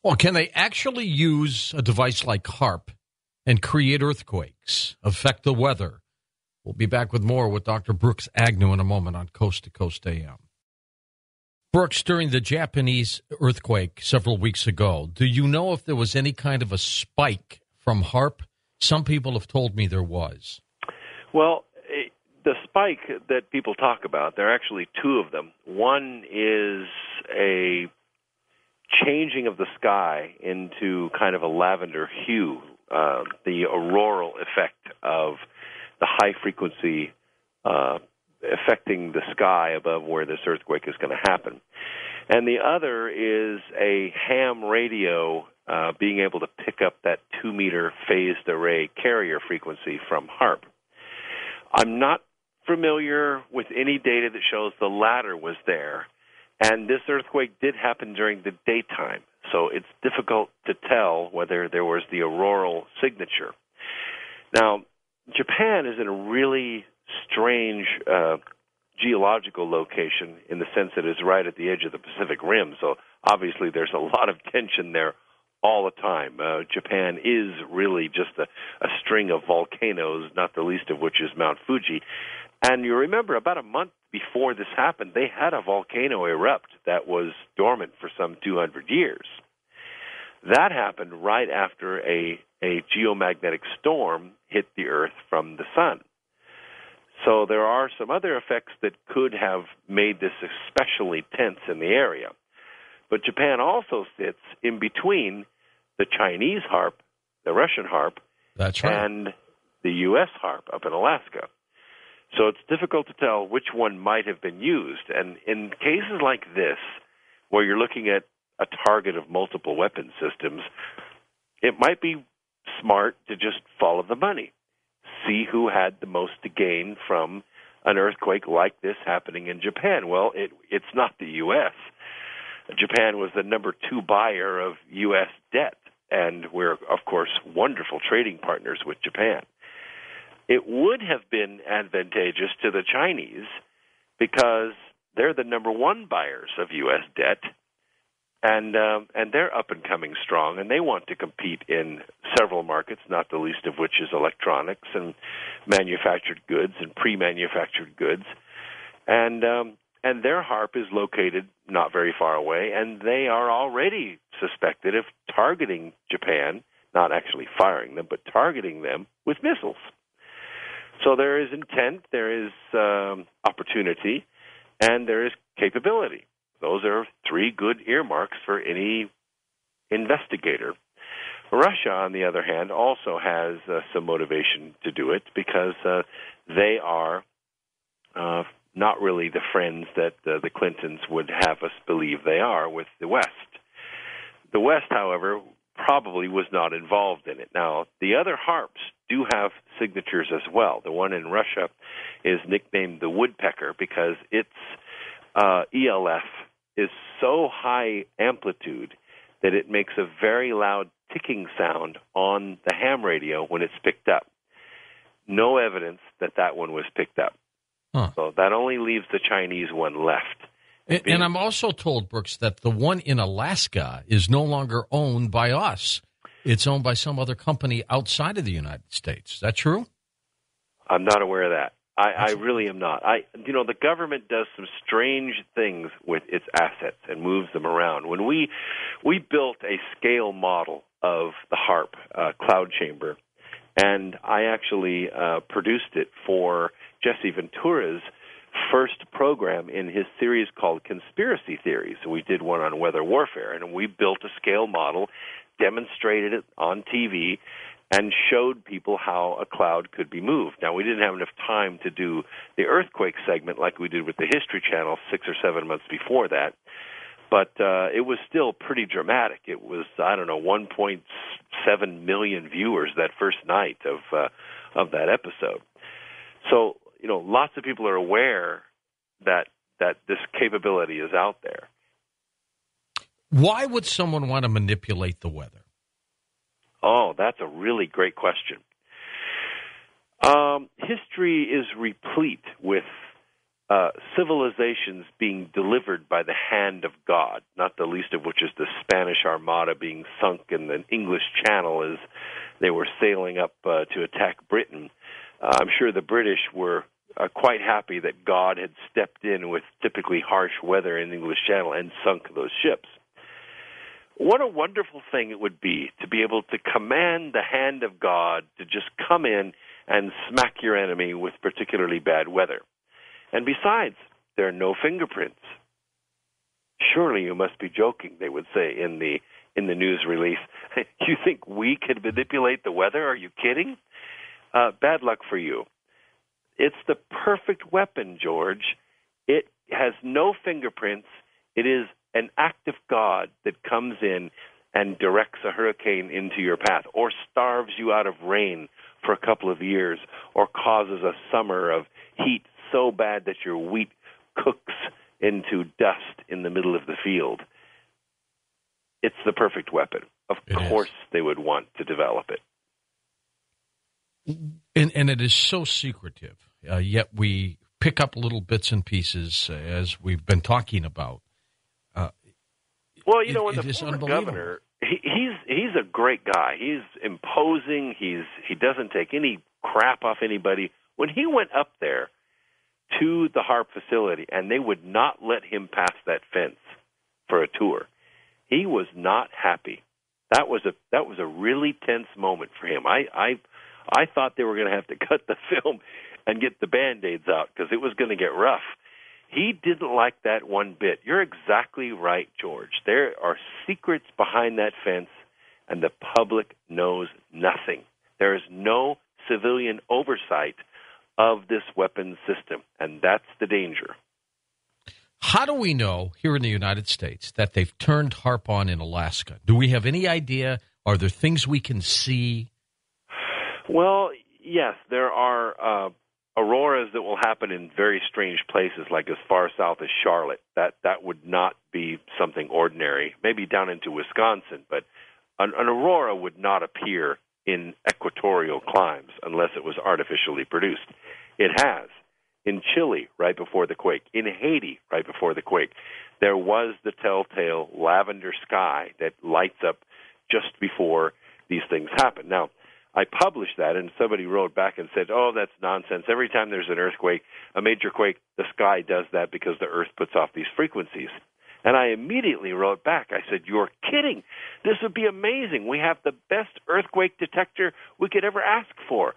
Well, can they actually use a device like HARP and create earthquakes, affect the weather? We'll be back with more with Dr. Brooks Agnew in a moment on Coast to Coast AM. Brooks, during the Japanese earthquake several weeks ago, do you know if there was any kind of a spike from HARP? Some people have told me there was. Well, the spike that people talk about, there are actually two of them. One is a changing of the sky into kind of a lavender hue, the auroral effect of the high frequency affecting the sky above where this earthquake is going to happen. And the other is a ham radio being able to pick up that 2-meter phased array carrier frequency from HARP. I'm not familiar with any data that shows the latter was there, and this earthquake did happen during the daytime, so it's difficult to tell whether there was the auroral signature. Now, Japan is in a really strange geological location in the sense that it's right at the edge of the Pacific Rim, so obviously there's a lot of tension there all the time. Japan is really just a string of volcanoes, not the least of which is Mount Fuji. And you remember about a month before this happened, they had a volcano erupt that was dormant for some 200 years. That happened right after a geomagnetic storm hit the Earth from the sun. So there are some other effects that could have made this especially tense in the area. But Japan also sits in between the Chinese HARP, the Russian HARP, That's right, and the U.S. HARP up in Alaska. So it's difficult to tell which one might have been used. And in cases like this, where you're looking at a target of multiple weapon systems, it might be smart to just follow the money. See who had the most to gain from an earthquake like this happening in Japan. Well, it's not the U.S. Japan was the number 2 buyer of U.S. debt, and we're, of course, wonderful trading partners with Japan. It would have been advantageous to the Chinese because they're the number 1 buyers of U.S. debt, and they're up and coming strong, and they want to compete in several markets, not the least of which is electronics and manufactured goods and pre-manufactured goods, and their HARP is located not very far away, and they are already suspected of targeting Japan, not actually firing them, but targeting them with missiles. So there is intent, there is opportunity, and there is capability. Those are 3 good earmarks for any investigator. Russia, on the other hand, also has some motivation to do it because they are not really the friends that the Clintons would have us believe they are with the West. The West, however, probably was not involved in it. Now, the other HARPs do have signatures as well. The one in Russia is nicknamed the Woodpecker because its ELF is so high amplitude that it makes a very loud ticking sound on the ham radio when it's picked up. No evidence that that one was picked up. Huh. So that only leaves the Chinese one left. And I'm also told, Brooks, that the one in Alaska is no longer owned by us. It's owned by some other company outside of the United States. Is that true? I'm not aware of that. I really am not. The government does some strange things with its assets and moves them around. When we built a scale model of the HARP cloud chamber, and I actually produced it for Jesse Ventura's first program in his series called Conspiracy Theories. So we did one on weather warfare, and we built a scale model, demonstrated it on TV, and showed people how a cloud could be moved. Now, we didn't have enough time to do the earthquake segment like we did with the History Channel 6 or 7 months before that, but it was still pretty dramatic. It was, 1.7 million viewers that first night of that episode. So, lots of people are aware that this capability is out there. Why would someone want to manipulate the weather? Oh, that's a really great question. History is replete with civilizations being delivered by the hand of God, not the least of which is the Spanish Armada being sunk in the English Channel as they were sailing up to attack Britain. I'm sure the British were quite happy that God had stepped in with typically harsh weather in the English Channel and sunk those ships. What a wonderful thing it would be to be able to command the hand of God to just come in and smack your enemy with particularly bad weather. And besides, there are no fingerprints. Surely you must be joking, they would say in the news release. You think we could manipulate the weather? Are you kidding? Bad luck for you. It's the perfect weapon, George. It has no fingerprints. It is an act of God that comes in and directs a hurricane into your path, or starves you out of rain for a couple of years, or causes a summer of heat so bad that your wheat cooks into dust in the middle of the field. It's the perfect weapon. Of course they would want to develop it. And it is so secretive, yet we pick up little bits and pieces as we've been talking about. Well, you know, when the former governor, he's a great guy. He's imposing. He doesn't take any crap off anybody. When he went up there to the HARP facility, and they would not let him pass that fence for a tour, he was not happy. That was a really tense moment for him. I thought they were going to have to cut the film and get the Band-Aids out because it was going to get rough. He didn't like that one bit. You're exactly right, George. There are secrets behind that fence, and the public knows nothing. There is no civilian oversight of this weapons system, and that's the danger. How do we know here in the United States that they've turned HARP on in Alaska? Do we have any idea? Are there things we can see? Well, yes, there are auroras that will happen in very strange places, like as far south as Charlotte. That would not be something ordinary. Maybe down into Wisconsin, but an aurora would not appear in equatorial climes unless it was artificially produced. It has. In Chile, right before the quake. In Haiti, right before the quake. There was the telltale lavender sky that lights up just before these things happen. Now, I published that, and somebody wrote back and said, oh, that's nonsense. Every time there's an earthquake, a major quake, the sky does that because the earth puts off these frequencies. And I immediately wrote back. I said, you're kidding. This would be amazing. We have the best earthquake detector we could ever ask for.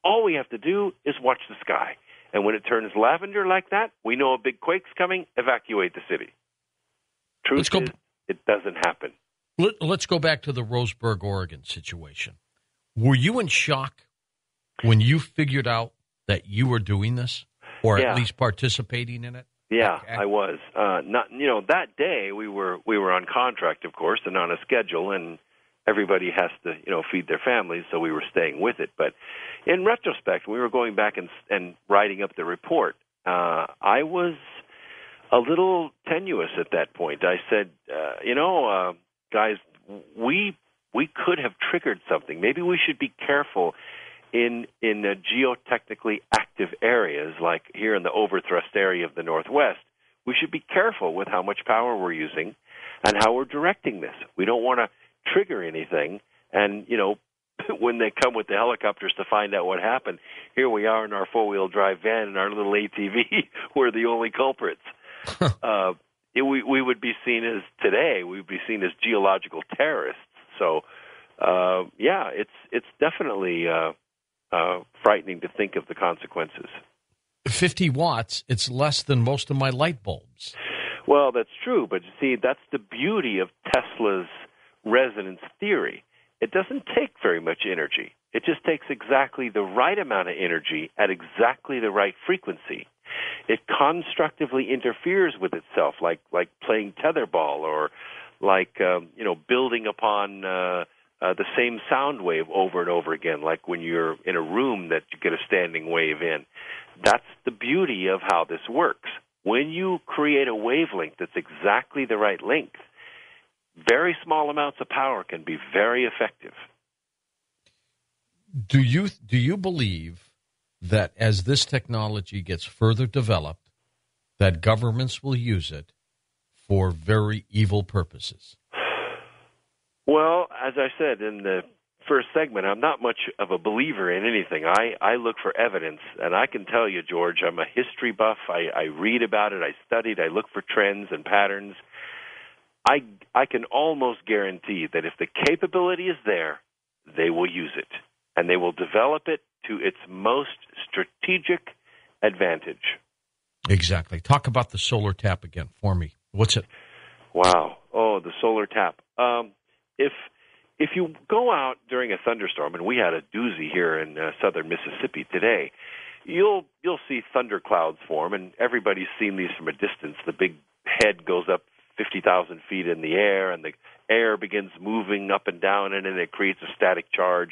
All we have to do is watch the sky. And when it turns lavender like that, we know a big quake's coming, evacuate the city. Truth is, it doesn't happen. Let's go back to the Roseburg, Oregon situation. Were you in shock when you figured out that you were doing this, or at least participating in it? Yeah, I was. That day we were on contract, of course, and on a schedule, and everybody has to, feed their families, so we were staying with it. But in retrospect, we were going back and writing up the report. I was a little tenuous at that point. I said, guys, we could have triggered something. Maybe we should be careful in geotechnically active areas, like here in the overthrust area of the Northwest. We should be careful with how much power we're using and how we're directing this. We don't want to trigger anything, and when they come with the helicopters to find out what happened, here we are in our four-wheel drive van and our little ATV. We're the only culprits. We would be seen as today. We would be seen as geological terrorists. So, it's definitely frightening to think of the consequences. 50 watts. It's less than most of my light bulbs. Well, that's true, but you see, that's the beauty of Tesla's resonance theory. It doesn't take very much energy. It just takes exactly the right amount of energy at exactly the right frequency. It constructively interferes with itself, like playing tetherball, or like building upon the same sound wave over and over again, like when you're in a room that you get a standing wave in. That's the beauty of how this works. When you create a wavelength that's exactly the right length, very small amounts of power can be very effective. Do you believe that as this technology gets further developed, that governments will use it for very evil purposes? Well, as I said in the first segment, I'm not much of a believer in anything. I look for evidence, and I can tell you, George, I'm a history buff. I read about it. I studied. I look for trends and patterns. I can almost guarantee that if the capability is there, they will use it, and they will develop it to its most strategic advantage. Exactly. Talk about the solar tap again for me. What's it? Wow. Oh, the solar tap. If you go out during a thunderstorm, and we had a doozy here in southern Mississippi today, you'll see thunder clouds form, and everybody's seen these from a distance. The big head goes up 50,000 feet in the air, and the air begins moving up and down, and then it creates a static charge.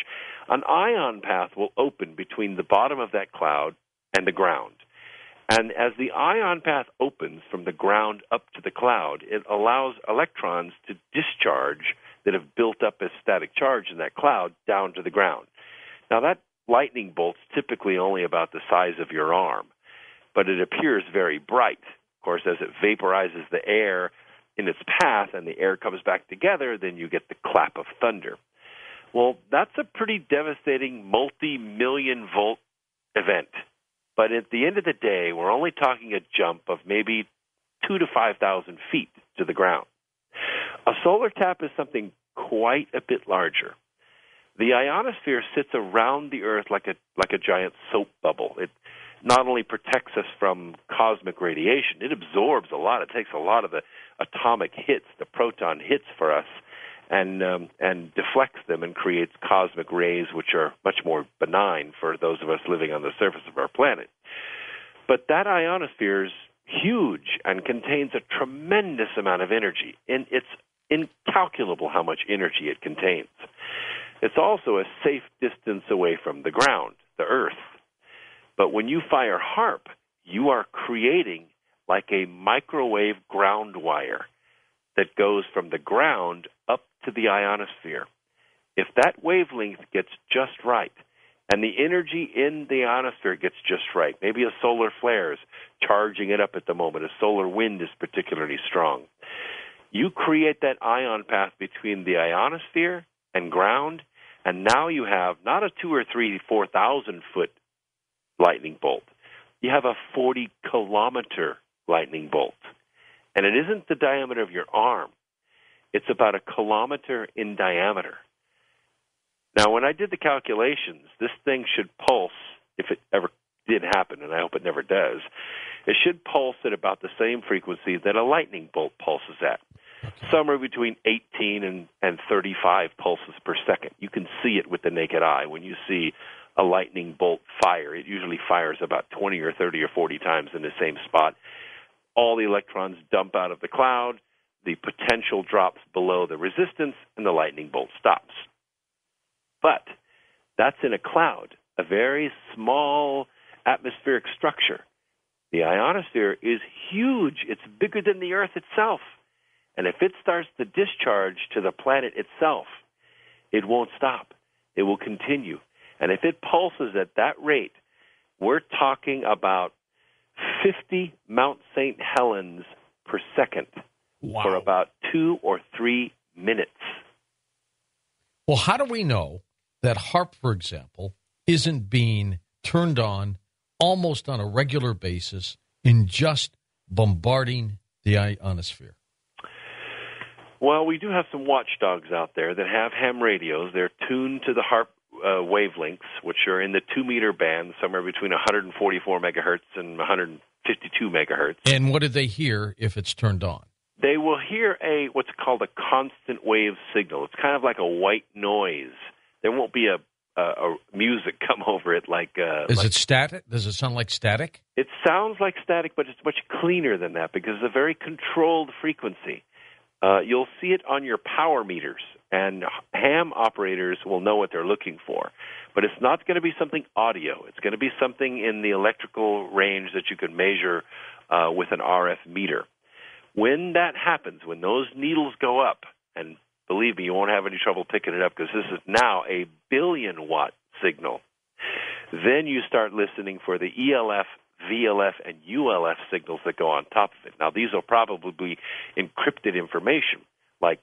An ion path will open between the bottom of that cloud and the ground. And as the ion path opens from the ground up to the cloud, it allows electrons to discharge that have built up as static charge in that cloud down to the ground. Now, that lightning bolt's typically only about the size of your arm, but it appears very bright. Of course, as it vaporizes the air in its path and the air comes back together, then you get the clap of thunder. Well, that's a pretty devastating multi-million volt event. But at the end of the day, we're only talking a jump of maybe 2,000 to 5,000 feet to the ground. A solar tap is something quite a bit larger. The ionosphere sits around the Earth like a giant soap bubble. It not only protects us from cosmic radiation, it absorbs a lot. It takes a lot of the atomic hits, the proton hits for us, and deflects them and creates cosmic rays, which are much more benign for those of us living on the surface of our planet. But that ionosphere is huge and contains a tremendous amount of energy, and it's incalculable how much energy it contains. It's also a safe distance away from the ground, the Earth. But when you fire HAARP, you are creating like a microwave ground wire that goes from the ground up to the ionosphere. If that wavelength gets just right, and the energy in the ionosphere gets just right, maybe a solar flare is charging it up at the moment, a solar wind is particularly strong, you create that ion path between the ionosphere and ground, and now you have not a 2,000 or 3,000, 4,000 foot lightning bolt. You have a 40-kilometer lightning bolt. And it isn't the diameter of your arm. It's about a kilometer in diameter. Now, when I did the calculations, this thing should pulse, if it ever did happen, and I hope it never does, it should pulse at about the same frequency that a lightning bolt pulses at, somewhere between 18 and 35 pulses per second. You can see it with the naked eye. When you see a lightning bolt fire, it usually fires about 20 or 30 or 40 times in the same spot. All the electrons dump out of the cloud, the potential drops below the resistance, and the lightning bolt stops. But that's in a cloud, a very small atmospheric structure. The ionosphere is huge. It's bigger than the Earth itself. And if it starts to discharge to the planet itself, it won't stop. It will continue. And if it pulses at that rate, we're talking about 50 Mount St. Helens per second. Wow. For about 2 or 3 minutes. Well, how do we know that HAARP, for example, isn't being turned on almost on a regular basis in just bombarding the ionosphere? Well, we do have some watchdogs out there that have ham radios. They're tuned to the HAARP wavelengths, which are in the 2-meter band, somewhere between 144 megahertz and 152 megahertz. And what do they hear if it's turned on? They will hear what's called a constant wave signal. It's kind of like a white noise. There won't be a music come over it like... Is it static? Does it sound like static? It sounds like static, but it's much cleaner than that because it's a very controlled frequency. You'll see it on your power meters, and ham operators will know what they're looking for. But it's not going to be something audio. It's going to be something in the electrical range that you can measure with an RF meter. When that happens, when those needles go up, and believe me, you won't have any trouble picking it up because this is now a 1 billion-watt signal, then you start listening for the ELF VLF and ULF signals that go on top of it. Now, these will probably be encrypted information, like